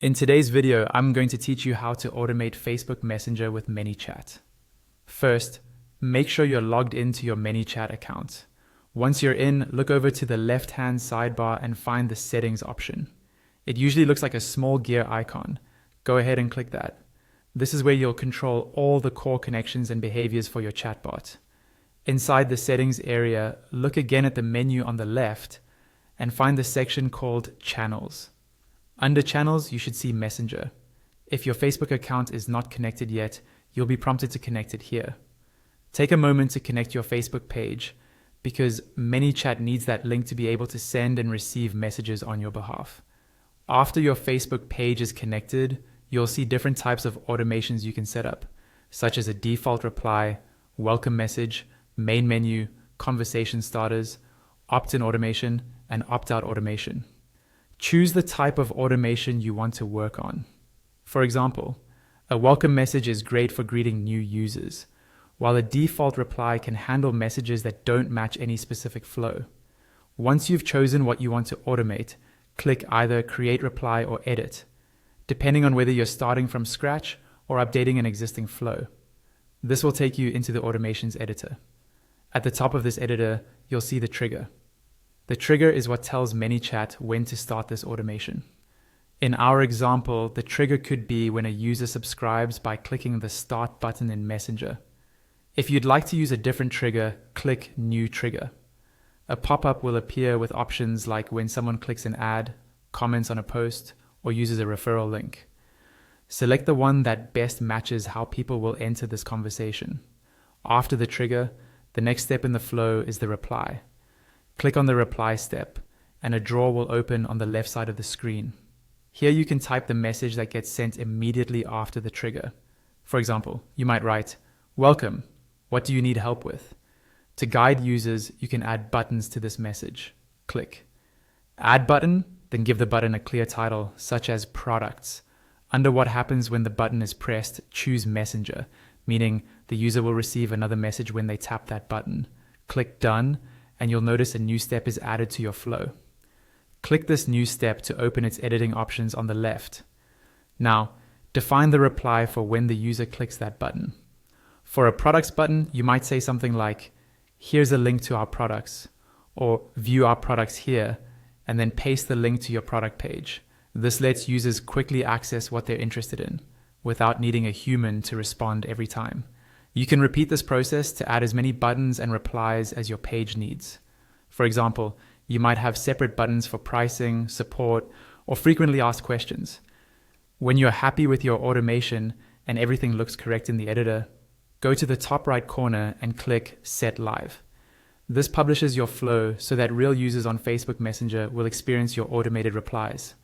In today's video, I'm going to teach you how to automate Facebook Messenger with ManyChat. First, make sure you're logged into your ManyChat account. Once you're in, look over to the left-hand sidebar and find the settings option. It usually looks like a small gear icon. Go ahead and click that. This is where you'll control all the core connections and behaviors for your chatbot. Inside the settings area, look again at the menu on the left and find the section called Channels. Under Channels, you should see Messenger. If your Facebook account is not connected yet, you'll be prompted to connect it here. Take a moment to connect your Facebook page because ManyChat needs that link to be able to send and receive messages on your behalf. After your Facebook page is connected, you'll see different types of automations you can set up, such as a default reply, welcome message, main menu, conversation starters, opt-in automation, and opt-out automation. Choose the type of automation you want to work on. For example, a welcome message is great for greeting new users, while a default reply can handle messages that don't match any specific flow. Once you've chosen what you want to automate, click either Create Reply or Edit, depending on whether you're starting from scratch or updating an existing flow. This will take you into the automations editor. At the top of this editor, you'll see the trigger. The trigger is what tells ManyChat when to start this automation. In our example, the trigger could be when a user subscribes by clicking the Start button in Messenger. If you'd like to use a different trigger, click New Trigger. A pop-up will appear with options like when someone clicks an ad, comments on a post, or uses a referral link. Select the one that best matches how people will enter this conversation. After the trigger, the next step in the flow is the reply. Click on the reply step, and a drawer will open on the left side of the screen. Here you can type the message that gets sent immediately after the trigger. For example, you might write, "Welcome, what do you need help with?" To guide users, you can add buttons to this message. Click Add button, then give the button a clear title, such as Products. Under what happens when the button is pressed, choose Messenger, meaning the user will receive another message when they tap that button. Click Done, and you'll notice a new step is added to your flow. Click this new step to open its editing options on the left. Now, define the reply for when the user clicks that button. For a products button, you might say something like, "Here's a link to our products," or "View our products here," and then paste the link to your product page. This lets users quickly access what they're interested in, without needing a human to respond every time. You can repeat this process to add as many buttons and replies as your page needs. For example, you might have separate buttons for pricing, support, or frequently asked questions. When you're happy with your automation and everything looks correct in the editor, go to the top right corner and click Set Live. This publishes your flow so that real users on Facebook Messenger will experience your automated replies.